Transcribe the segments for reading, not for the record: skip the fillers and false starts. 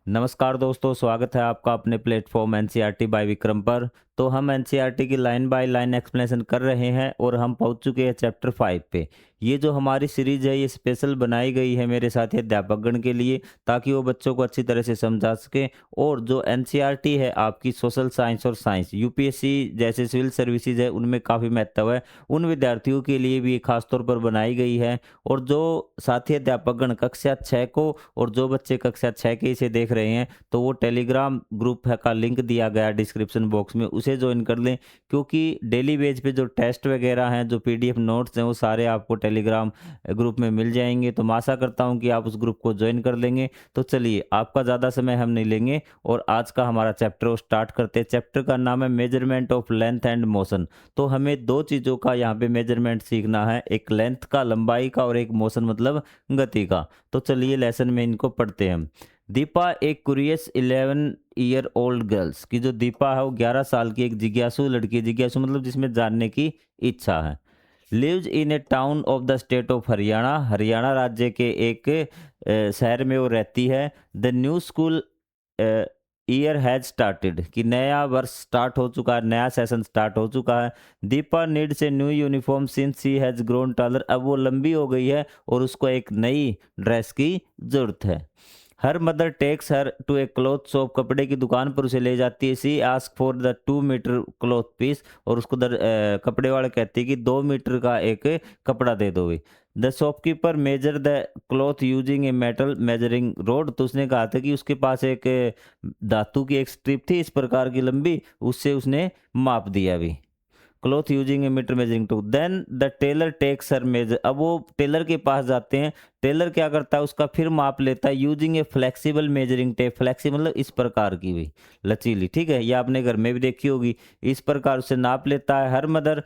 नमस्कार दोस्तों, स्वागत है आपका अपने प्लेटफॉर्म एनसीईआरटी बाय विक्रम पर। तो हम एनसीईआरटी की लाइन बाय लाइन एक्सप्लेनेशन कर रहे हैं और हम पहुंच चुके हैं चैप्टर 5 पे। ये जो हमारी सीरीज है ये स्पेशल बनाई गई है मेरे साथी अध्यापकगण के लिए, ताकि वो बच्चों को अच्छी तरह से समझा सके। और जो एनसीईआरटी है आपकी सोशल साइंस और साइंस यूपीएससी जैसे सिविल सर्विसेज है उनमें काफ़ी महत्व है, उन विद्यार्थियों के लिए भी खास तौर पर बनाई गई है। और जो साथी अध्यापकगण कक्षा 6 को और जो बच्चे कक्षा 6 के इसे देख रहे हैं तो वो टेलीग्राम ग्रुप है का लिंक दिया गया डिस्क्रिप्शन बॉक्स में, उसे ज्वाइन कर लें। क्योंकि डेली बेस पे जो टेस्ट वगैरह हैं, जो पीडीएफ नोट्स हैं, वो सारे आपको टेलीग्राम ग्रुप में मिल जाएंगे। तो मैं आशा करता हूं कि आप उस ग्रुप को ज्वाइन कर लेंगे। तो चलिए, आपका ज़्यादा समय हम नहीं लेंगे और आज का हमारा चैप्टर स्टार्ट करते हैं। चैप्टर का नाम है measurement of length and motion. तो हमें दो चीज़ों का यहाँ पे मेजरमेंट सीखना है, एक लेंथ का, लंबाई का, और एक मोशन मतलब गति का। तो चलिए लेसन में इनको पढ़ते हैं हम। दीपा एक कुरियस 11 ईयर ओल्ड गर्ल्स की, जो दीपा है वो 11 साल की एक जिज्ञासु लड़की है। जिज्ञासु मतलब जिसमें जानने की इच्छा है। Lives in a town of the state of Haryana, Haryana राज्य के एक शहर में वो रहती है। The new school year has started, कि नया वर्ष स्टार्ट हो चुका है, नया सेशन स्टार्ट हो चुका है। Deepa needs a new uniform since she has grown taller, अब वो लंबी हो गई है और उसको एक नई ड्रेस की जरूरत है। Her mother takes her to a cloth shop, कपड़े की दुकान पर उसे ले जाती है। She ask for the 2 metre cloth piece, और उसको कपड़े वाले कहती है कि 2 मीटर का एक कपड़ा दे दो भी। The shopkeeper measure the cloth using a metal measuring road, तो उसने कहा था कि उसके पास एक धातु की एक स्ट्रिप थी इस प्रकार की लंबी, उससे उसने माप दिया भी। Cloth using a metre measuring to, then the tailor takes her measure, अब वो टेलर के पास जाते हैं। टेलर क्या करता है, उसका फिर माप लेता है यूजिंग ए फ्लेक्सिबल मेजरिंग टेप। फ्लेक्सिबल मतलब इस प्रकार की हुई लचीली, ठीक है, ये आपने घर में भी देखी होगी। इस प्रकार उसे नाप लेता है। Her mother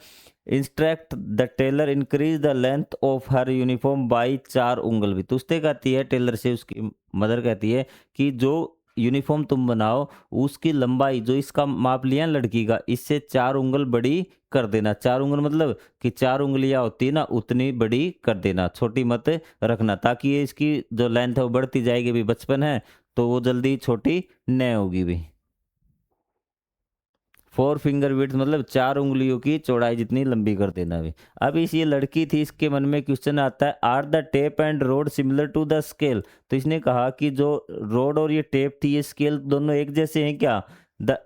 instruct the tailor increase the length of her uniform by 4 उंगल भी, तो उससे कहती है टेलर से, उसकी मदर कहती है कि जो यूनिफॉर्म तुम बनाओ उसकी लंबाई, जो इसका माप लिया ना लड़की का, इससे 4 उंगल बड़ी कर देना। 4 उंगल मतलब कि 4 उंगलियां होती है ना, उतनी बड़ी कर देना, छोटी मत रखना, ताकि ये इसकी जो लेंथ है वो बढ़ती जाएगी भी। बचपन है तो वो जल्दी छोटी नहीं होगी भी। 4 फिंगर विड्थ मतलब 4 उंगलियों की चौड़ाई जितनी लंबी कर देना भी। अब इस ये लड़की थी, इसके मन में क्वेश्चन आता है, are the tape and rod similar to the scale, तो इसने कहा कि जो रोड और ये टेप थी, ये स्केल दोनों एक जैसे हैं क्या। The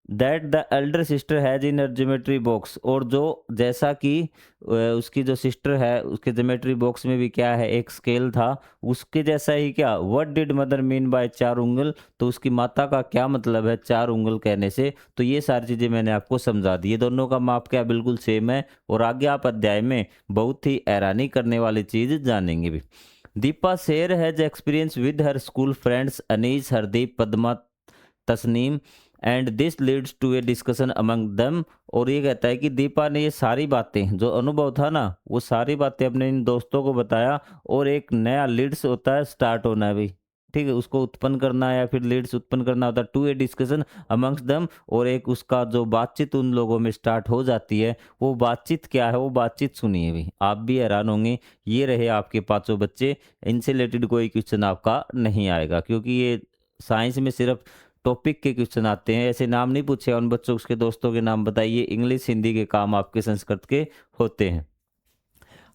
that the Elder sister has in her geometry box, और जो जैसा कि उसकी जो सिस्टर है उसके ज्योमेट्री बॉक्स में भी क्या है, एक स्केल था, उसके जैसा ही क्या। What did mother mean by 4 उंगल, तो उसकी माता का क्या मतलब है 4 उंगल कहने से। तो ये सारी चीज़ें मैंने आपको समझा दी। ये दोनों का माप क्या बिल्कुल सेम है। और आगे आप अध्याय में बहुत ही हैरानी करने वाली चीज़ जानेंगे भी। Deepa share has experience with her school friends Anees, Hardeep, Padma, Tasneem, and this leads to a discussion among them. और ये कहता है कि दीपा ने ये सारी बातें, जो अनुभव था ना, वो सारी बातें अपने इन दोस्तों को बताया। और एक नया लीड्स होता है, स्टार्ट होना है भी, ठीक है, उसको उत्पन्न करना है या फिर लीड्स उत्पन्न करना होता है, टू ए डिस्कशन अमंग्स दम। और एक उसका जो बातचीत उन लोगों में स्टार्ट हो जाती है, वो बातचीत क्या है, वो बातचीत सुनिए भी, आप भी हैरान होंगे। ये रहे आपके पांचों बच्चे, इनसे रिलेटेड कोई क्वेश्चन आपका नहीं आएगा, क्योंकि ये साइंस में सिर्फ टॉपिक के क्वेश्चन आते हैं। ऐसे नाम नहीं पूछे उन बच्चों, उसके दोस्तों के नाम बताइए। इंग्लिश हिंदी के काम आपके संस्कृत के होते हैं।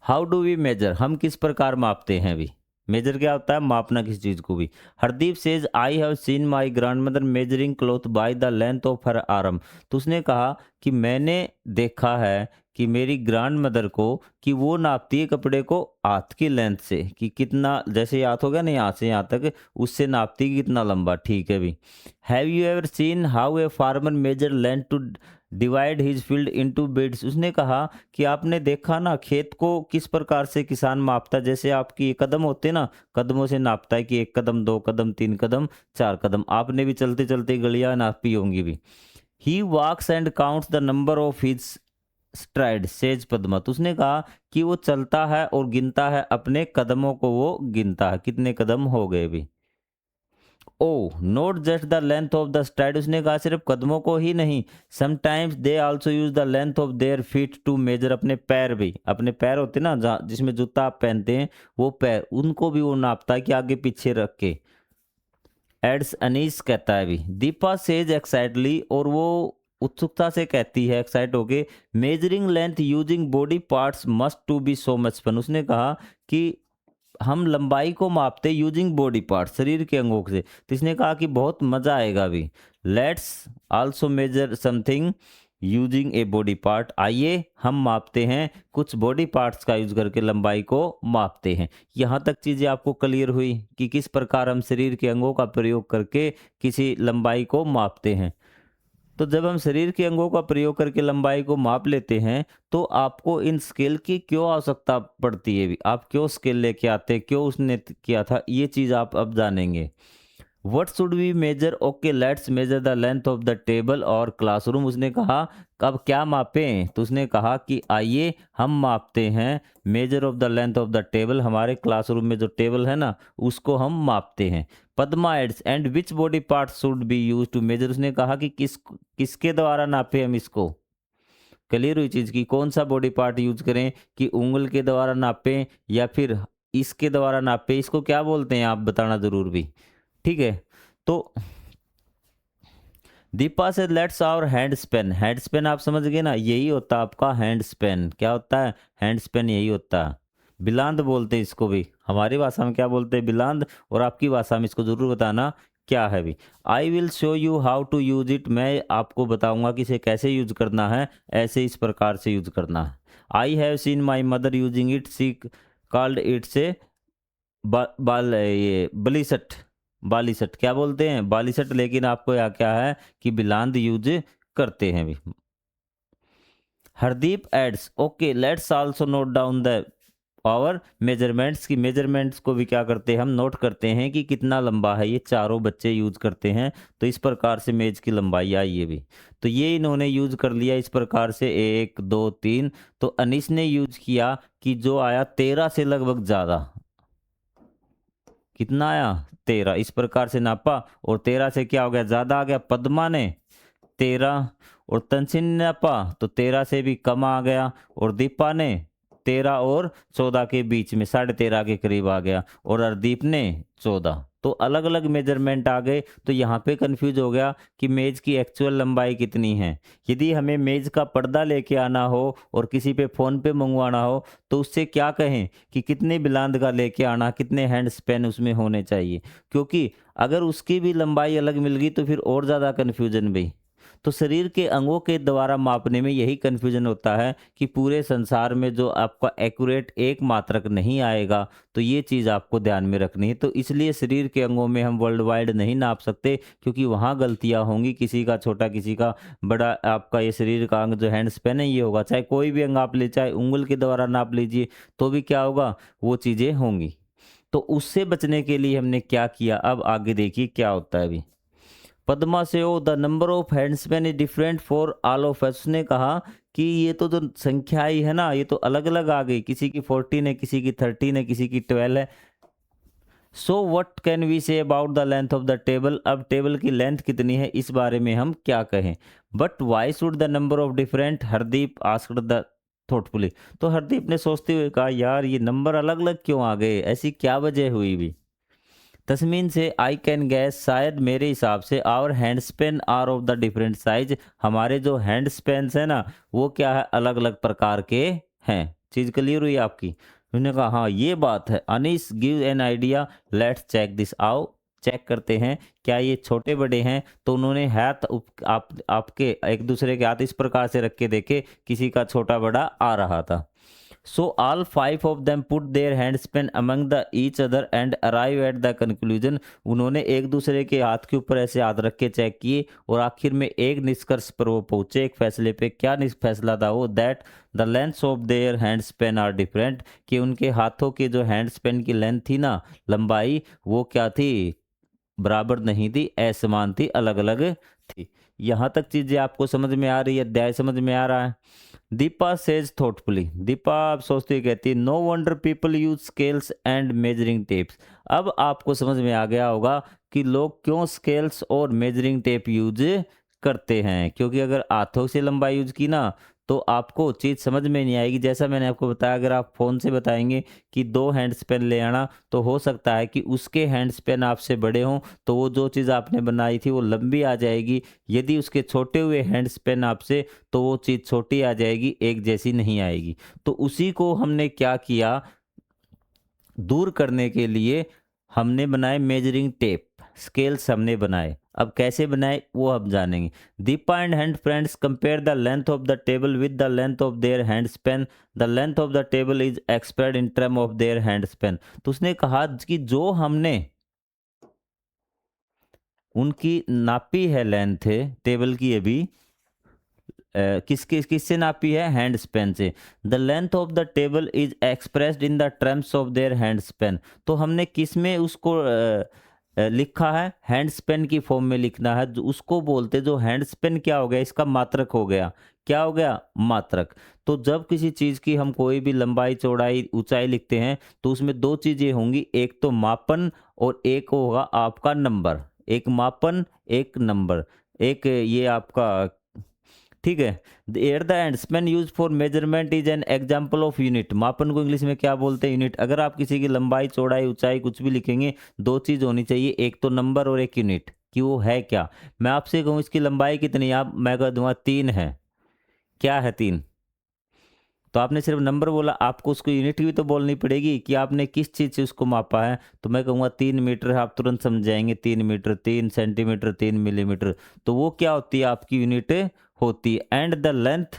हाउ डू वी मेजर, हम किस प्रकार मापते हैं भी। मेजर क्या होता है, मापना किसी चीज को भी। Hardeep says I have seen my grand mother measuring cloth by the length of her arm, तो उसने कहा कि मैंने देखा है कि मेरी ग्रैंड मदर को, कि वो नापती है कपड़े को हाथ की लेंथ से, कि कितना, जैसे ये हाथ हो गया ना यहाँ से यहाँ तक, उससे नापती है कितना लंबा, ठीक है भी। Have you ever seen how a farmer measure length to divide his field into beds, उसने कहा कि आपने देखा ना खेत को किस प्रकार से किसान मापता है। जैसे आपकी कदम होते ना, कदमों से नापता है कि 1 कदम, 2 कदम, 3 कदम, 4 कदम। आपने भी चलते चलते गलियां नापी होंगी भी। He walks and counts the number of his stride says Padma, तो उसने कहा कि वो चलता है और गिनता है अपने कदमों को, वो गिनता है कितने कदम हो गए भी। Oh not just the length of the stride, उसने कहा सिर्फ कदमों को ही नहीं, sometimes they also use the length of their feet to measure, अपने पैर भी, अपने पैर होते ना जिसमें जूता आप पहनते हैं, वो पैर, उनको भी वो नापता है कि आगे पीछे रख के। एड्स अनीस कहता है अभी। दीपा सेज एक्साइटली, और वो उत्सुकता से कहती है एक्साइट होके, measuring length using body parts must to be so much fun. उसने कहा कि हम लंबाई को मापते यूजिंग बॉडी पार्ट, शरीर के अंगों से, तो इसने कहा कि बहुत मजा आएगा अभी। Let's also measure something using a body part, आइए हम मापते हैं कुछ बॉडी पार्ट्स का यूज करके लंबाई को मापते हैं। यहाँ तक चीजें आपको क्लियर हुई कि किस प्रकार हम शरीर के अंगों का प्रयोग करके किसी लंबाई को मापते हैं। तो जब हम शरीर के अंगों का प्रयोग करके लंबाई को माप लेते हैं तो आपको इन स्केल की क्यों आवश्यकता पड़ती है, आप क्यों स्केल लेके आते हैं, क्यों उसने किया था, ये चीज़ आप अब जानेंगे। What should we measure, okay let's measure the length of the table और क्लासरूम। उसने कहा अब क्या मापें, तो उसने कहा कि आइए हम मापते हैं measure of the length of the table, हमारे क्लासरूम में जो टेबल है ना उसको हम मापते हैं। Padma adds and which body part should be use to measure. उसने कहा कि किसके द्वारा नापे हम इसको। क्लियर हुई चीज़ की कौन सा बॉडी पार्ट यूज करें, कि उंगल के द्वारा नापें या फिर इसके द्वारा नापें, इसको क्या बोलते हैं आप बताना जरूर भी। ठीक है, तो दीपा से let's our hand span. Hand span आप समझ गए ना, यही होता है आपका हैंड स्पेन। क्या होता है हैंड स्पेन, यही होता है। बिलांद बोलते हैं इसको भी, हमारी भाषा में क्या बोलते हैं बिलांद, और आपकी भाषा में इसको जरूर बताना क्या है भी। I will show you how to use it, मैं आपको बताऊंगा कि इसे कैसे यूज करना है, ऐसे इस प्रकार से यूज करना है। I have seen my mother using it, she called it से बाल ये बलीसट, बालीसट क्या बोलते हैं बालीसट, लेकिन आपको यहाँ क्या है कि बिलांद यूज करते हैं भी। Hardeep adds okay let's also note down the power measurements, की मेजरमेंट्स को भी क्या करते हैं हम नोट करते हैं कि कितना लंबा है, ये चारों बच्चे यूज करते हैं। तो इस प्रकार से मेज की लंबाई आई ये भी, तो ये इन्होंने यूज कर लिया इस प्रकार से 1 2 3। तो अनीस ने यूज किया कि जो आया 13 से लगभग ज़्यादा, कितना आया 13, इस प्रकार से नापा और 13 से क्या हो गया ज़्यादा आ गया। पद्मा ने 13 और तंसिन ने नापा तो 13 से भी कम आ गया, और दीपा ने 13 और 14 के बीच में 13.5 के करीब आ गया, और हरदीप ने 14। तो अलग अलग मेजरमेंट आ गए, तो यहाँ पे कंफ्यूज हो गया कि मेज की एक्चुअल लंबाई कितनी है। यदि हमें मेज का पर्दा लेके आना हो और किसी पे फ़ोन पे मंगवाना हो तो उससे क्या कहें कि कितने बिलांद का लेके आना, कितने हैंड स्पेन उसमें होने चाहिए, क्योंकि अगर उसकी भी लंबाई अलग मिल गई तो फिर और ज़्यादा कन्फ्यूजन भी। तो शरीर के अंगों के द्वारा मापने में यही कन्फ्यूजन होता है कि पूरे संसार में जो आपका एक्यूरेट एक मात्रक नहीं आएगा, तो ये चीज़ आपको ध्यान में रखनी है। तो इसलिए शरीर के अंगों में हम वर्ल्ड वाइड नहीं नाप सकते, क्योंकि वहाँ गलतियाँ होंगी, किसी का छोटा किसी का बड़ा। आपका ये शरीर का अंग जो हैंड स्पेन है ये होगा, चाहे कोई भी अंग आप ले, चाहे उंगल के द्वारा नाप लीजिए तो भी क्या होगा, वो चीज़ें होंगी। तो उससे बचने के लिए हमने क्या किया, अब आगे देखिए क्या होता है अभी। पद्मा से oh the number of handspan is different for all of us. उसने कहा कि ये तो जो संख्या ही है ना, ये तो अलग अलग आ गई, किसी की 14 है, किसी की 13 है, किसी की 12 है। So what can we say about the length of the table, अब टेबल की लेंथ कितनी है इस बारे में हम क्या कहें। But why should the number of different, Hardeep asked the thoughtfully. तो हरदीप ने सोचते हुए कहा यार ये नंबर अलग अलग क्यों आ गए, ऐसी क्या वजह हुई भी। तस्मीन से आई कैन गैस, शायद मेरे हिसाब से our hand span are of the different size, हमारे जो हैंड स्पेन्स है ना वो क्या है अलग अलग प्रकार के हैं। चीज़ क्लियर हुई आपकी। उन्होंने कहा हाँ ये बात है। Anees give an idea, let's check this, आओ चेक करते हैं क्या ये छोटे बड़े हैं। तो उन्होंने हाथ आपके एक दूसरे के हाथ इस प्रकार से रख के देखे, किसी का छोटा बड़ा आ रहा था। So all five of them put their handspan among the each other and arrive at the conclusion। उन्होंने एक दूसरे के हाथ के ऊपर ऐसे हाथ रख के चेक किए और आखिर में एक निष्कर्ष पर वो पहुंचे, एक फैसले पे। क्या फैसला था वो, that the lengths of their handspan are different, कि उनके हाथों के जो हैंडस्पेन की लेंथ थी ना, लंबाई, वो क्या थी, बराबर नहीं थी, असमान थी, अलग अलग थी। यहाँ तक चीजें आपको समझ में आ रही है, अध्याय समझ में आ रहा है। दीपा सेज थॉटफुली, दीपा आप सोचती हुई कहती है no wonder people use scales and measuring tapes. अब आपको समझ में आ गया होगा कि लोग क्यों स्केल्स और मेजरिंग टेप यूज करते हैं, क्योंकि अगर हाथों से लंबाई यूज की ना तो आपको चीज़ समझ में नहीं आएगी। जैसा मैंने आपको बताया, अगर आप फ़ोन से बताएँगे कि 2 हैंड स्पैन ले आना, तो हो सकता है कि उसके हैंड स्पैन आपसे बड़े हों, तो वो जो चीज़ आपने बनाई थी वो लंबी आ जाएगी। यदि उसके छोटे हुए हैंड स्पैन आपसे, तो वो चीज़ छोटी आ जाएगी, एक जैसी नहीं आएगी। तो उसी को हमने क्या किया, दूर करने के लिए हमने बनाए मेजरिंग टेप, स्केल्स हमने बनाए। अब कैसे बनाए वो अब जानेंगे। Deepa and hand friends compare the length of the table with the length of their hand Spain. The length of the table is expressed in term of their hand Spain. तो उसने कहा कि जो हमने उनकी नापी है लेंथ है टेबल की, अभी किससे नापी है, हैंड स्पेन से। The length of the table is expressed in the terms of their hand Spain. तो हमने किस में उसको लिखा है, हैंड स्पेन की फॉर्म में लिखना है। जो उसको बोलते, जो हैंड स्पेन क्या हो गया, इसका मात्रक हो गया। क्या हो गया, मात्रक। तो जब किसी चीज़ की हम कोई भी लंबाई चौड़ाई ऊंचाई लिखते हैं, तो उसमें दो चीज़ें होंगी, एक तो मापन और एक होगा आपका नंबर। एक मापन, एक नंबर, एक ये आपका, ठीक है। The air the end Spain use for measurement is an example of unit. मापन को इंग्लिश में क्या बोलते हैं, यूनिट। अगर आप किसी की लंबाई चौड़ाई ऊंचाई कुछ भी लिखेंगे, दो चीज होनी चाहिए, एक तो नंबर और एक यूनिट, कि वो है क्या। मैं आपसे कहूँ इसकी लंबाई कितनी, आप मैं कह दूंगा 3 है। क्या है 3, तो आपने सिर्फ नंबर बोला, आपको उसको यूनिट भी तो बोलनी पड़ेगी कि आपने किस चीज़ से उसको मापा है। तो मैं कहूँगा 3 मीटर है, आप तुरंत समझ जाएंगे 3 मीटर, 3 सेंटीमीटर, 3 मिलीमीटर। तो वो क्या होती है, आपकी यूनिट होती है। And the length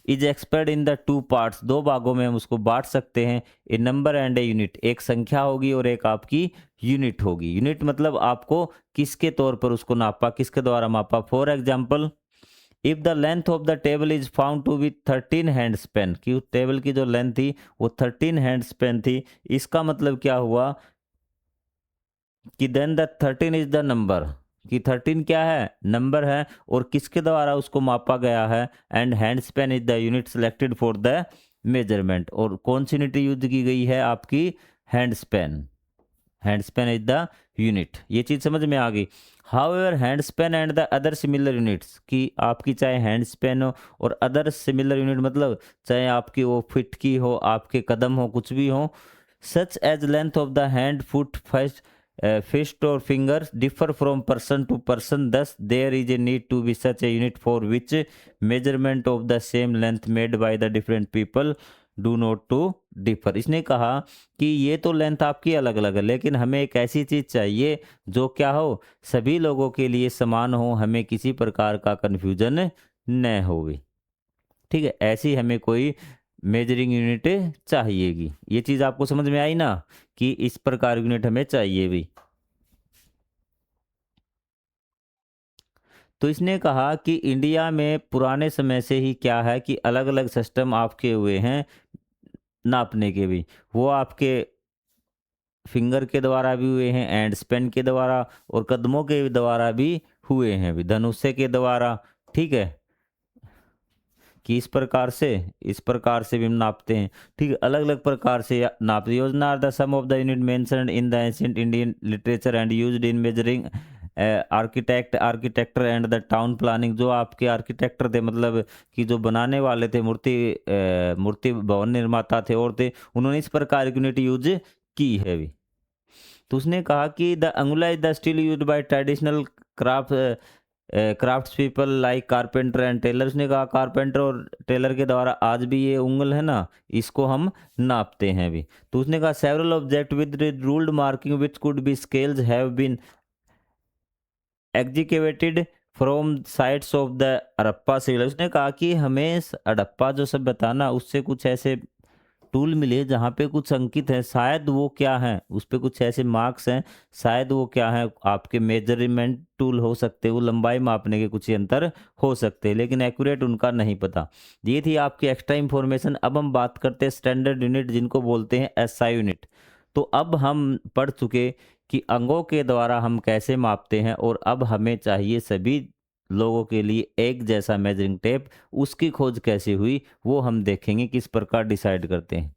is expressed in the 2 parts. दो भागों में हम उसको बांट सकते हैं, ए नंबर एंड ए यूनिट। एक संख्या होगी और एक आपकी यूनिट होगी। यूनिट मतलब आपको किसके तौर पर उसको नापा, किसके द्वारा मापा। For example, if the length of the table is found to be 13 hand span, कि टेबल की जो लेंथ थी वो 13 हैंड स्पेन थी। इसका मतलब क्या हुआ कि then the 13 is the number, कि 13 क्या है, नंबर है, और किसके द्वारा उसको मापा गया है। And hand Spain is the unit selected for the measurement. और कौन सी यूनिट यूज की गई है, आपकी hand span. Hand Spain is the unit. ये चीज समझ में आ गई। However hand Spain and the other similar units, कि आपकी चाहे हैंड स्पेन हो और अदर सिमिलर यूनिट मतलब चाहे आपकी वो फिट की हो, आपके कदम हो, कुछ भी हो, such as length of the hand, foot, first fist और finger differ from person to person, thus there is a need to be such a unit for which measurement of the same length made by the different people do not to differ. इसने कहा कि ये तो length आपकी अलग अलग है, लेकिन हमें एक ऐसी चीज़ चाहिए जो क्या हो, सभी लोगों के लिए समान हो, हमें किसी प्रकार का कन्फ्यूजन न होवे। ठीक है, ऐसी हमें कोई मेजरिंग यूनिट चाहिएगी। ये चीज़ आपको समझ में आई ना, कि इस प्रकार यूनिट हमें चाहिए भी। तो इसने कहा कि इंडिया में पुराने समय से ही क्या है कि अलग अलग सिस्टम आपके हुए हैं नापने के भी। वो आपके फिंगर के द्वारा भी हुए हैं, एंड स्पेन के द्वारा, और कदमों के द्वारा भी हुए हैं, भी धनुष्य के द्वारा। ठीक है, कि इस प्रकार से भी हम नापते हैं। ठीक है, अलग अलग प्रकार से नापते। Yojana are the some of the unit mentioned in the ancient Indian literature and used in measuring architecture and the town planning. जो आपके आर्किटेक्टर थे, मतलब कि जो बनाने वाले थे, मूर्ति भवन निर्माता थे और थे, उन्होंने इस प्रकार की यूनिट यूज की है भी। तो उसने कहा कि the angula is the still use by traditional crafts people like carpenter and tailor. उसने कहा कारपेंटर और टेलर के द्वारा आज भी ये उंगल है ना, इसको हम नापते हैं भी। तो उसने कहा several object with ruled marking which could be scales have been executed from sites of the Harappa civil. उसने कहा कि हमें हड़प्पा जो सब बताना, उससे कुछ ऐसे टूल मिले जहाँ पे कुछ अंकित है, शायद वो क्या है, उस पे कुछ ऐसे मार्क्स हैं, शायद वो क्या है, आपके मेजरमेंट टूल हो सकते हैं, वो लंबाई मापने के कुछ यंत्र हो सकते हैं, लेकिन एक्यूरेट उनका नहीं पता। ये थी आपकी एक्स्ट्रा इंफॉर्मेशन। अब हम बात करते हैं स्टैंडर्ड यूनिट, जिनको बोलते हैं एसआई यूनिट। तो अब हम पढ़ चुके कि अंगों के द्वारा हम कैसे मापते हैं, और अब हमें चाहिए सभी लोगों के लिए एक जैसा मेजरिंग टेप। उसकी खोज कैसे हुई वो हम देखेंगे, किस प्रकार डिसाइड करते हैं।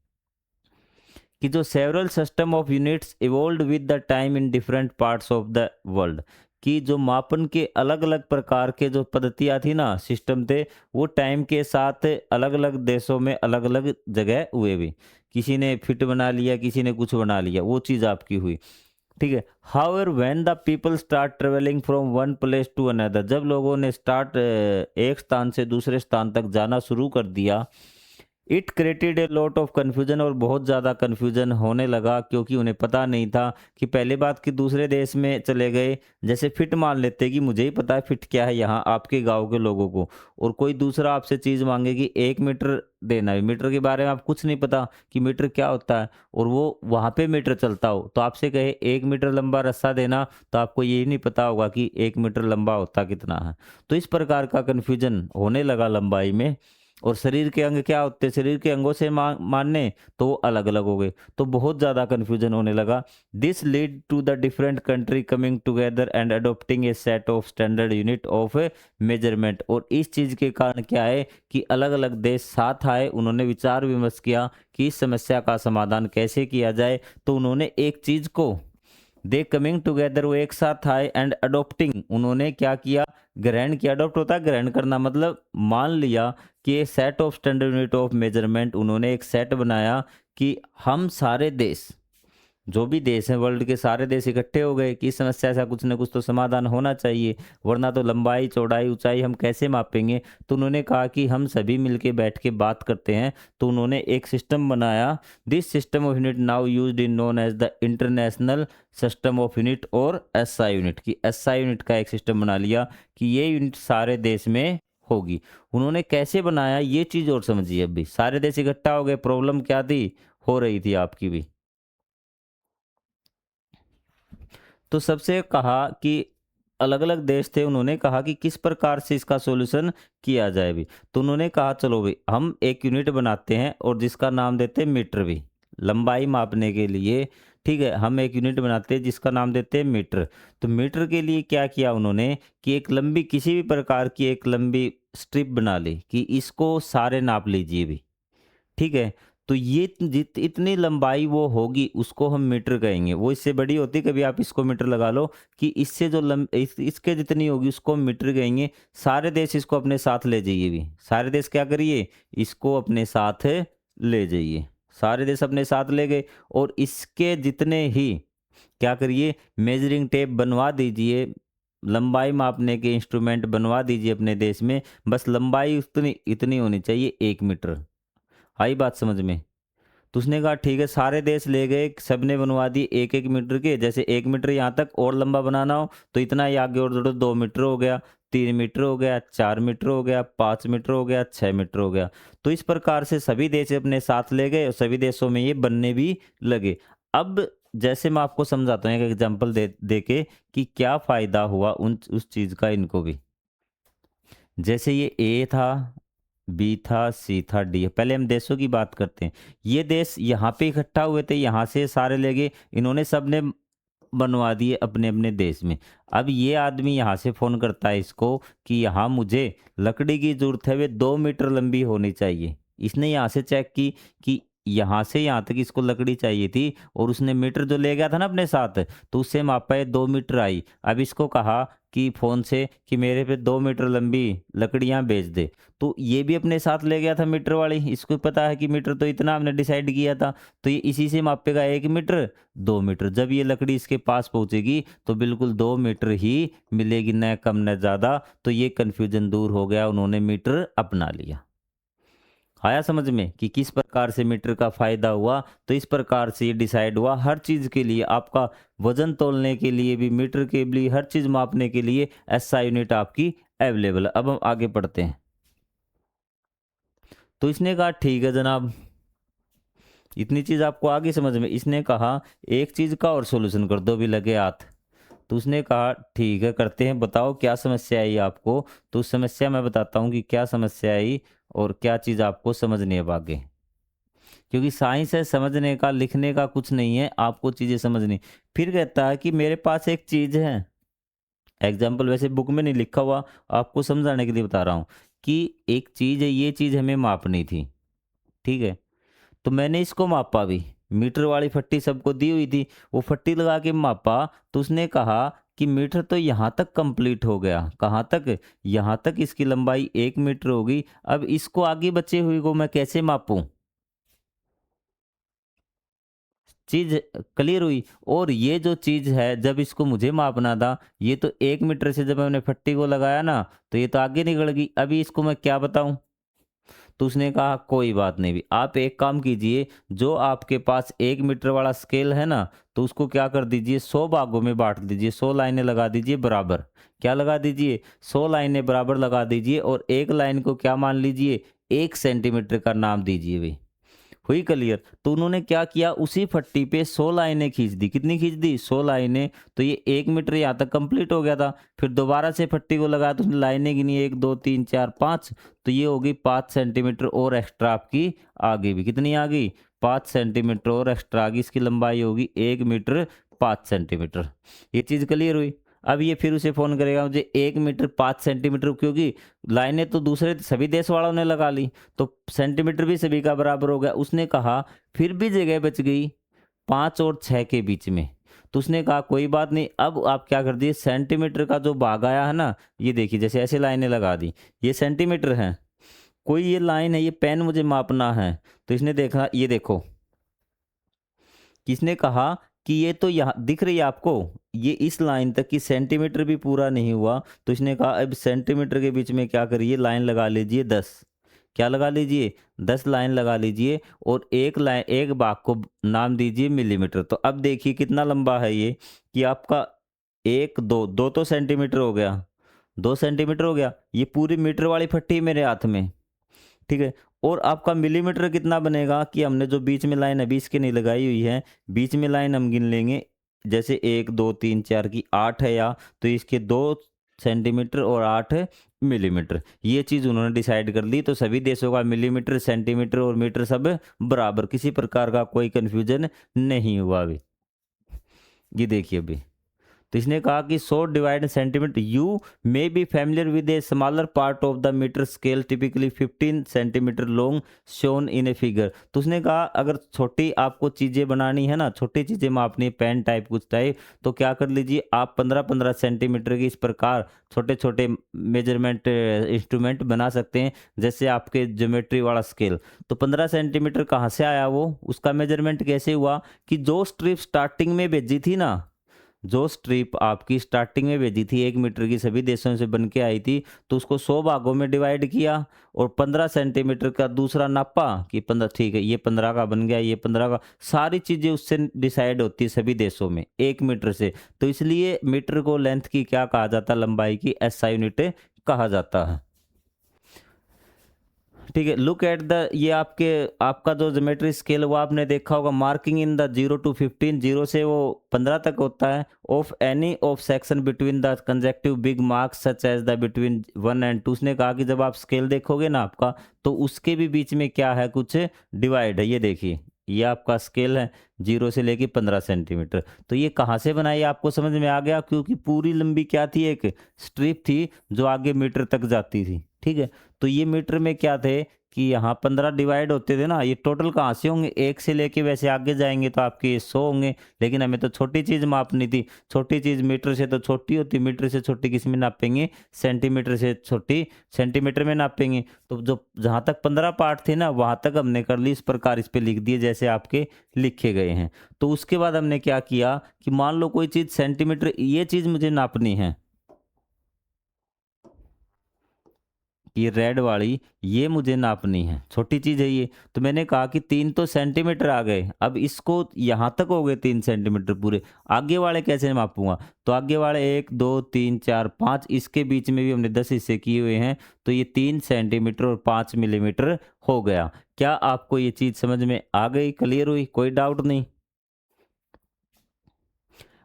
कि जो several system of units evolve with the time in different parts of the world, कि जो मापन के अलग अलग प्रकार के जो पद्धतियाँ थी ना, सिस्टम थे, वो टाइम के साथ अलग अलग देशों में अलग अलग जगह हुए भी। किसी ने फिट बना लिया, किसी ने कुछ बना लिया, वो चीज़ आपकी हुई। ठीक है। However when the people start travelling from one place to another, जब लोगों ने एक स्थान से दूसरे स्थान तक जाना शुरू कर दिया, it created a lot of confusion, और बहुत ज़्यादा कन्फ्यूजन होने लगा, क्योंकि उन्हें पता नहीं था कि पहले बात कि दूसरे देश में चले गए, जैसे फिट मान लेते कि मुझे ही पता है फिट क्या है यहाँ आपके गांव के लोगों को, और कोई दूसरा आपसे चीज़ मांगे कि 1 मीटर देना है, मीटर के बारे में आप कुछ नहीं पता कि मीटर क्या होता है, और वो वहाँ पे मीटर चलता हो, तो आपसे कहे 1 मीटर लंबा रस्सा देना, तो आपको यही नहीं पता होगा कि 1 मीटर लंबा होता कितना है। तो इस प्रकार का कन्फ्यूजन होने लगा लंबाई में। और शरीर के अंग क्या होते हैं, शरीर के अंगों से मानने तो वो अलग अलग हो गए, तो बहुत ज़्यादा कन्फ्यूजन होने लगा। This lead to the different country coming together and adopting a set of standard unit of measurement. और इस चीज़ के कारण क्या है कि अलग अलग देश साथ आए, उन्होंने विचार विमर्श किया कि इस समस्या का समाधान कैसे किया जाए। तो उन्होंने एक चीज़ को, दे कमिंग टुगेदर, वो एक साथ आए, एंड अडोप्टिंग, उन्होंने क्या किया, ग्रहण किया। अडोप्ट होता है ग्रहण करना, मतलब मान लिया कि एक set of standard unit of measurement, उन्होंने एक सेट बनाया कि हम सारे देश, जो भी देश हैं वर्ल्ड के सारे देश इकट्ठे हो गए कि इस समस्या का कुछ ना कुछ तो समाधान होना चाहिए, वरना तो लंबाई चौड़ाई ऊंचाई हम कैसे मापेंगे। तो उन्होंने कहा कि हम सभी मिलके बैठ के बात करते हैं। तो उन्होंने एक सिस्टम बनाया। This system of unit now used in known as the international system of unit, और एसआई यूनिट की, एसआई यूनिट का एक सिस्टम बना लिया कि ये यूनिट सारे देश में होगी। उन्होंने कैसे बनाया ये चीज़ और समझिए। अभी सारे देश इकट्ठा हो गए, प्रॉब्लम क्या थी, हो रही थी आपकी भी। तो सबसे कहा कि अलग अलग देश थे, उन्होंने कहा कि किस प्रकार से इसका सॉल्यूशन किया जाए भी। तो उन्होंने कहा चलो भाई हम एक यूनिट बनाते हैं और जिसका नाम देते हैं मीटर भी, लंबाई मापने के लिए। ठीक है, हम एक यूनिट बनाते हैं जिसका नाम देते हैं मीटर। तो मीटर के लिए क्या किया उन्होंने कि एक लंबी, किसी भी प्रकार की एक लंबी स्ट्रिप बना ली कि इसको सारे नाप लीजिए भी। ठीक है। तो ये जित इतनी लंबाई वो होगी उसको हम मीटर कहेंगे। वो इससे बड़ी होती, कभी आप इसको मीटर लगा लो कि इससे जो इसके जितनी होगी उसको हम मीटर कहेंगे। सारे देश इसको अपने साथ ले जाइए भी, सारे देश क्या करिए, इसको अपने साथ ले जाइए। सारे देश अपने साथ ले गए, और इसके जितने ही क्या करिए, मेजरिंग टेप बनवा दीजिए, लंबाई मापने के इंस्ट्रूमेंट बनवा दीजिए अपने देश में। बस लंबाई उतनी इतनी होनी चाहिए, 1 मीटर। आई बात समझ में। तो उसने कहा ठीक है, सारे देश ले गए, सबने बनवा दिए 1 1 मीटर के। जैसे 1 मीटर यहाँ तक और लंबा बनाना हो तो इतना ही आगे और जोड़ो, 2 मीटर हो गया, 3 मीटर हो गया, 4 मीटर हो गया, 5 मीटर हो गया, 6 मीटर हो गया। तो इस प्रकार से सभी देश अपने साथ ले गए और सभी देशों में ये बनने भी लगे। अब जैसे मैं आपको समझाता हूँ एक एग्जाम्पल दे के कि क्या फायदा हुआ उस चीज का इनको भी। जैसे ये ए था, बी था, सी था, डी है। पहले हम देशों की बात करते हैं। ये देश यहाँ पे इकट्ठा हुए थे, यहाँ से सारे ले गए, इन्होंने सबने बनवा दिए अपने अपने देश में। अब ये आदमी यहाँ से फ़ोन करता है इसको कि यहाँ मुझे लकड़ी की ज़रूरत है, वे 2 मीटर लंबी होनी चाहिए। इसने यहाँ से चेक की कि यहाँ से यहाँ तक इसको लकड़ी चाहिए थी, और उसने मीटर जो ले गया था ना अपने साथ, तो उससे मापा है 2 मीटर आई। अब इसको कहा कि फ़ोन से कि मेरे पे 2 मीटर लंबी लकड़ियाँ भेज दे। तो ये भी अपने साथ ले गया था मीटर वाली, इसको पता है कि मीटर तो इतना हमने डिसाइड किया था, तो ये इसी से मापेगा 1 मीटर, 2 मीटर। जब ये लकड़ी इसके पास पहुंचेगी तो बिल्कुल 2 मीटर ही मिलेगी, न कम न ज़्यादा। तो ये कन्फ्यूजन दूर हो गया, उन्होंने मीटर अपना लिया। आया समझ में कि किस प्रकार से मीटर का फायदा हुआ। तो इस प्रकार से ये डिसाइड हुआ, हर चीज़ के लिए, आपका वजन तोलने के लिए भी, मीटर के लिए, हर चीज़ मापने के लिए एसआई यूनिट आपकी अवेलेबल है। अब हम आगे बढ़ते हैं। तो इसने कहा ठीक है जनाब, इतनी चीज़ आपको आगे समझ में। इसने कहा एक चीज़ का और सॉल्यूशन कर दो भी लगे हाथ। तो उसने कहा ठीक है करते हैं, बताओ क्या समस्या आई आपको। तो उस समस्या मैं बताता हूँ कि क्या समस्या आई और क्या चीज़ आपको समझनी है अब आगे। क्योंकि साइंस है, समझने का, लिखने का कुछ नहीं है, आपको चीज़ें समझनी। फिर कहता है कि मेरे पास एक चीज़ है, एग्जाम्पल वैसे बुक में नहीं लिखा हुआ, आपको समझाने के लिए बता रहा हूँ कि एक चीज़ है, ये चीज़ हमें मापनी थी। ठीक है। तो मैंने इसको मापा भी, मीटर वाली फट्टी सबको दी हुई थी, वो फट्टी लगा के मापा। तो उसने कहा कि मीटर तो यहाँ तक कंप्लीट हो गया, कहाँ तक, यहाँ तक इसकी लंबाई 1 मीटर होगी। अब इसको आगे बचे हुए को मैं कैसे मापूं? चीज़ क्लियर हुई। और ये जो चीज़ है जब इसको मुझे मापना था, ये तो 1 मीटर से जब मैंने फट्टी को लगाया ना, तो ये तो आगे निकल गई। अभी इसको मैं क्या बताऊं? तो उसने कहा कोई बात नहीं भी, आप एक काम कीजिए, जो आपके पास 1 मीटर वाला स्केल है ना, तो उसको क्या कर दीजिए, 100 भागों में बांट दीजिए, 100 लाइनें लगा दीजिए बराबर। क्या लगा दीजिए? 100 लाइनें बराबर लगा दीजिए, और एक लाइन को क्या मान लीजिए, 1 सेंटीमीटर का नाम दीजिए भाई। हुई क्लियर? तो उन्होंने क्या किया, उसी फट्टी पे 100 लाइनें खींच दी। कितनी खींच दी? 100 लाइनें। तो ये 1 मीटर यहाँ तक कंप्लीट हो गया था। फिर दोबारा से फट्टी को लगाया तो उसने लाइनें गिनी, 1 2 3 4 5। तो ये होगी 5 सेंटीमीटर और एक्स्ट्रा आपकी आ गई भी। कितनी आ गई? 5 सेंटीमीटर और एक्स्ट्रा आ गई। इसकी लंबाई होगी 1 मीटर 5 सेंटीमीटर। ये चीज़ क्लियर हुई। अब ये फिर उसे फ़ोन करेगा, मुझे 1 मीटर 5 सेंटीमीटर, क्योंकि लाइनें तो दूसरे सभी देश वालों ने लगा ली, तो सेंटीमीटर भी सभी का बराबर हो गया। उसने कहा फिर भी जगह बच गई 5 और 6 के बीच में। तो उसने कहा कोई बात नहीं, अब आप क्या कर दिए, सेंटीमीटर का जो भाग आया है ना, ये देखिए जैसे ऐसे लाइनें लगा दी, ये सेंटीमीटर है। कोई ये लाइन है, ये पेन मुझे मापना है। तो इसने देखा, ये देखो, किसने कहा कि ये तो यहाँ दिख रही है आपको, ये इस लाइन तक की सेंटीमीटर भी पूरा नहीं हुआ। तो इसने कहा अब सेंटीमीटर के बीच में क्या करिए, लाइन लगा लीजिए 10। क्या लगा लीजिए? 10 लाइन लगा लीजिए, और एक लाइन, एक भाग को नाम दीजिए मिलीमीटर। तो अब देखिए कितना लंबा है ये, कि आपका एक दो दो तो सेंटीमीटर हो गया, 2 सेंटीमीटर हो गया। ये पूरी मीटर वाली फट्टी मेरे हाथ में, ठीक है। और आपका मिलीमीटर कितना बनेगा, कि हमने जो बीच में लाइन अभी इसके नहीं लगाई हुई है, बीच में लाइन हम गिन लेंगे, जैसे 1 2 3 4 की 8 है, या तो इसके 2 सेंटीमीटर और 8 मिलीमीटर। ये चीज़ उन्होंने डिसाइड कर ली। तो सभी देशों का मिलीमीटर, सेंटीमीटर और मीटर सब बराबर, किसी प्रकार का कोई कन्फ्यूजन नहीं हुआ अभी। ये देखिए अभी, तो इसने कहा कि 100 divide centimetre, you may be familiar with a smaller part of the metre scale typically 15 centimetre long shown in a figure. तो उसने कहा अगर छोटी आपको चीज़ें बनानी है ना, छोटी चीज़ें मापनी है, पेन टाइप कुछ टाइप, तो क्या कर लीजिए आप 15-15 सेंटीमीटर की इस प्रकार छोटे छोटे मेजरमेंट इंस्ट्रूमेंट बना सकते हैं, जैसे आपके ज्योमेट्री वाला स्केल। तो 15 सेंटीमीटर कहाँ से आया, वो उसका मेजरमेंट कैसे हुआ, कि जो स्ट्रिप स्टार्टिंग में भेजी थी ना, जो स्ट्रिप आपकी स्टार्टिंग में भेजी थी 1 मीटर की, सभी देशों से बन के आई थी, तो उसको 100 भागों में डिवाइड किया, और 15 सेंटीमीटर का दूसरा नापा कि 15, ठीक है ये 15 का बन गया, ये 15 का। सारी चीज़ें उससे डिसाइड होती है सभी देशों में 1 मीटर से। तो इसलिए मीटर को लेंथ की क्या कहा जाता है, लंबाई की एसआई यूनिट कहा जाता है। ठीक है, लुक एट द, ये आपके आपका जो ज्योमेट्री स्केल वो आपने देखा होगा, मार्किंग इन द 0 to 15, 0 से वो 15 तक होता है, of any of section between the conjective big marks such as the between 1 and 2। उसने कहा कि जब आप स्केल देखोगे ना आपका, तो उसके भी बीच में क्या है, कुछ डिवाइड है। ये देखिए, ये आपका स्केल है 0 से लेके 15 सेंटीमीटर। तो ये कहाँ से बनाई, आपको समझ में आ गया, क्योंकि पूरी लंबी क्या थी, एक स्ट्रिप थी जो आगे मीटर तक जाती थी। ठीक है, तो ये मीटर में क्या थे, कि यहाँ 15 डिवाइड होते थे ना, ये टोटल कहाँ से होंगे, 1 से लेके वैसे आगे जाएंगे तो आपके 100 होंगे। लेकिन हमें तो छोटी चीज़ मापनी थी, छोटी चीज़ मीटर से तो छोटी होती, मीटर से छोटी किस में नापेंगे, सेंटीमीटर से छोटी सेंटीमीटर में नापेंगे। तो जो जहाँ तक 15 पार्ट थे ना, वहाँ तक हमने कर ली, इस प्रकार इस पे लिख दिए जैसे आपके लिखे गए हैं। तो उसके बाद हमने क्या किया, कि मान लो कोई चीज़ सेंटीमीटर, ये चीज़ मुझे नापनी है, ये रेड वाली, ये मुझे नापनी है, छोटी चीज़ है ये। तो मैंने कहा कि 3 तो सेंटीमीटर आ गए, अब इसको यहाँ तक हो गए 3 सेंटीमीटर पूरे, आगे वाले कैसे मापूंगा। तो आगे वाले 1 2 3 4 5, इसके बीच में भी हमने 10 हिस्से किए हुए हैं, तो ये 3 सेंटीमीटर और 5 मिलीमीटर हो गया। क्या आपको ये चीज़ समझ में आ गई, क्लियर हुई, कोई डाउट नहीं?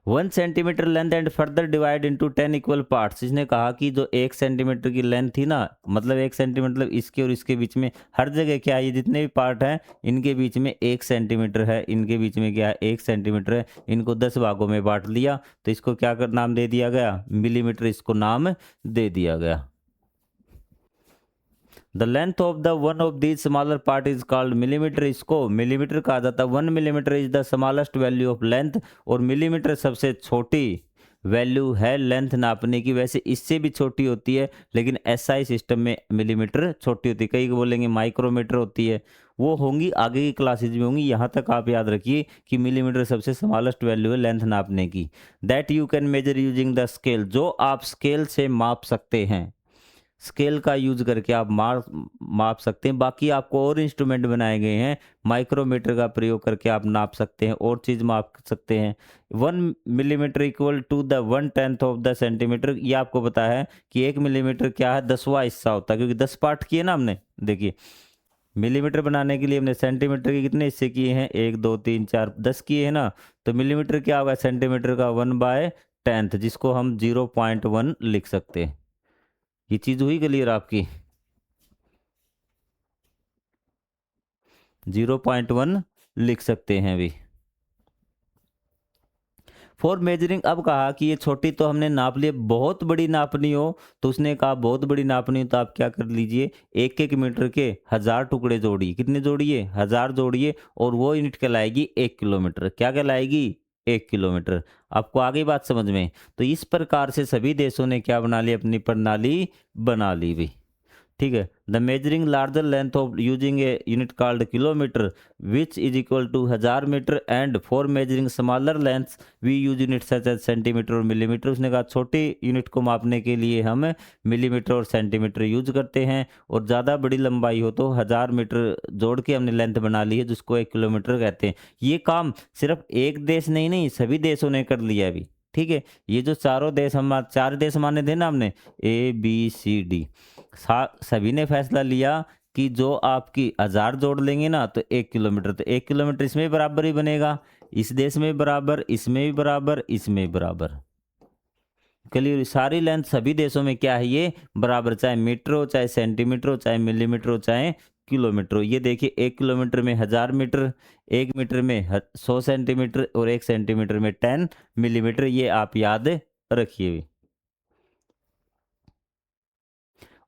1 centimetre length and further divide into 10 equal parts. इसने कहा कि जो 1 सेंटीमीटर की लेंथ थी ना, मतलब 1 सेंटीमीटर, मतलब इसके और इसके बीच में हर जगह क्या है, ये जितने भी पार्ट हैं इनके बीच में 1 सेंटीमीटर है, इनके बीच में क्या है, 1 सेंटीमीटर है। इनको 10 भागों में बांट लिया, तो इसको क्या कर नाम दे दिया गया, मिलीमीटर, इसको नाम दे दिया गया। The length of the one of these smaller part is called millimetre. इसको मिलीमीटर कहा जाता है। 1 millimetre is the smallest value of length, और मिलीमीटर सबसे छोटी वैल्यू है लेंथ नापने की, वैसे इससे भी छोटी होती है, लेकिन एसआई सिस्टम में मिलीमीटर छोटी होती है। कई बोलेंगे माइक्रोमीटर होती है, वो होंगी आगे की क्लासेज में होंगी। यहाँ तक आप याद रखिए कि मिलीमीटर सबसे स्मॉलेस्ट वैल्यू है लेंथ नापने की। That you can measure using the scale, जो आप स्केल से माप सकते हैं, स्केल का यूज करके आप माप सकते हैं। बाकी आपको और इंस्ट्रूमेंट बनाए गए हैं, माइक्रोमीटर का प्रयोग करके आप नाप सकते हैं, और चीज़ माप सकते हैं। 1 millimetre equal to the 1/10 of the centimetre. ये आपको पता है कि 1 मिलीमीटर क्या है, 10वां हिस्सा होता है, क्योंकि 10 पार्ट किए ना हमने। देखिए मिलीमीटर बनाने के लिए हमने सेंटीमीटर के कितने हिस्से किए हैं, 1 2 3 4 10 किए हैं ना। तो मिलीमीटर क्या होगा, सेंटीमीटर का 1/10, जिसको हम 0.1 लिख सकते हैं। ये चीज़ हुई क्लियर आपकी। 0.1 लिख सकते हैं अभी। फॉर मेजरिंग, अब कहा कि ये छोटी तो हमने नाप लिए, बहुत बड़ी नापनी हो तो उसने कहा बहुत बड़ी नापनी हो तो आप क्या कर लीजिए, 1-1 मीटर के 1000 टुकड़े जोड़िए। कितने जोड़िए, 1000 जोड़िए, और वो यूनिट कहलाएगी 1 किलोमीटर। क्या कहलाएगी, 1 किलोमीटर। आपको आगे बात समझ में। तो इस प्रकार से सभी देशों ने क्या बना ली, अपनी प्रणाली बना ली भी। ठीक है। The measuring larger length of using a unit called kilometre which is equal to 1000 metre, and for measuring smaller lengths we use unit such as centimetre और मिलीमीटर। उसने कहा छोटी यूनिट को मापने के लिए हम मिलीमीटर और सेंटीमीटर यूज करते हैं, और ज़्यादा बड़ी लंबाई हो तो 1000 मीटर जोड़ के हमने लेंथ बना ली है, जिसको 1 किलोमीटर कहते हैं। ये काम सिर्फ एक देश नहीं नहीं सभी देशों ने कर लिया अभी। ठीक है। ये जो चारों देश, हम 4 देश माने थे ना हमने, ABCD, सभी ने फैसला लिया कि जो आपकी 1000 जोड़ लेंगे ना तो 1 किलोमीटर, तो 1 किलोमीटर इसमें भी बराबर ही बनेगा, इस देश में बराबर, इसमें भी बराबर, इसमें भी बराबर। क्लियर। सारी लेंथ सभी देशों में क्या है, ये बराबर, चाहे मीटर हो, चाहे सेंटीमीटर हो, चाहे मिलीमीटर हो, चाहे किलोमीटर हो। ये देखिए 1 किलोमीटर में 1000 मीटर, 1 मीटर में 100 सेंटीमीटर, और 1 सेंटीमीटर में 10 मिलीमीटर। ये आप याद रखिए।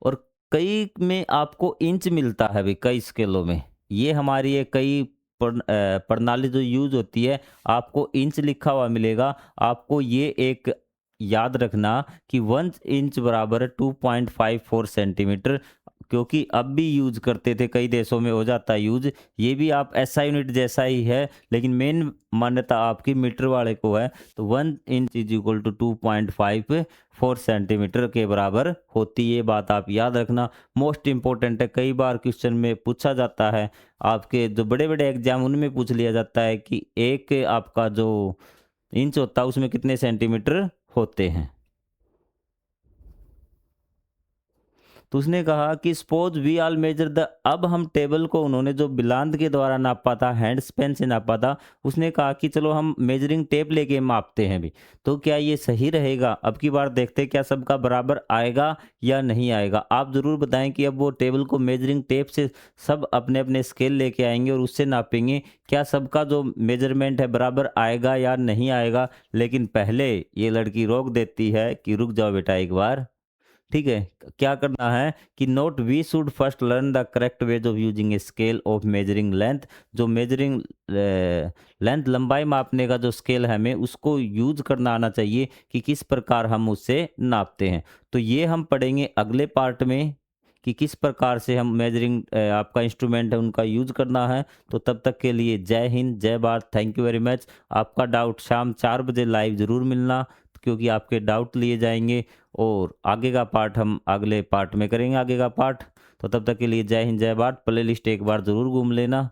और कई में आपको इंच मिलता है भी, कई स्केलों में। ये हमारी ये कई प्रणाली जो यूज होती है, आपको इंच लिखा हुआ मिलेगा। आपको ये एक याद रखना कि 1 इंच बराबर है 2.54 सेंटीमीटर, क्योंकि अब भी यूज करते थे, कई देशों में हो जाता है यूज। ये भी आप ऐसा यूनिट जैसा ही है, लेकिन मेन मान्यता आपकी मीटर वाले को है। तो 1 inch is equal to 2.54 centimetre के बराबर होती है। ये बात आप याद रखना, मोस्ट इंपॉर्टेंट है। कई बार क्वेश्चन में पूछा जाता है, आपके जो बड़े बड़े एग्जाम उनमें पूछ लिया जाता है कि एक आपका जो इंच होता है उसमें कितने सेंटीमीटर होते हैं। तो उसने कहा कि suppose we all measure the, अब हम टेबल को, उन्होंने जो बिलांद के द्वारा नापा था, हैंड स्पेन से नापा था, उसने कहा कि चलो हम मेजरिंग टेप लेके मापते हैं भी। तो क्या ये सही रहेगा, अब की बार देखते हैं क्या सबका बराबर आएगा या नहीं आएगा। आप ज़रूर बताएं कि अब वो टेबल को मेजरिंग टेप से सब अपने अपने स्केल लेके आएंगे और उससे नापेंगे, क्या सबका जो मेजरमेंट है बराबर आएगा या नहीं आएगा। लेकिन पहले ये लड़की रोक देती है कि रुक जाओ बेटा एक बार। ठीक है। क्या करना है कि note, we should first learn the correct ways of using a scale of measuring length. जो मेजरिंग लेंथ, लंबाई मापने का जो स्केल है, हमें उसको यूज करना आना चाहिए कि किस प्रकार हम उससे नापते हैं। तो ये हम पढ़ेंगे अगले पार्ट में कि किस प्रकार से हम मेजरिंग आपका इंस्ट्रूमेंट है उनका यूज करना है। तो तब तक के लिए जय हिंद, जय Bharat, thank you very much. आपका डाउट शाम 4 बजे लाइव ज़रूर मिलना, क्योंकि आपके डाउट लिए जाएंगे, और आगे का पार्ट हम अगले पार्ट में करेंगे, आगे का पार्ट। तो तब तक के लिए जय हिंद, जय भारत। प्ले लिस्ट एक बार ज़रूर घूम लेना।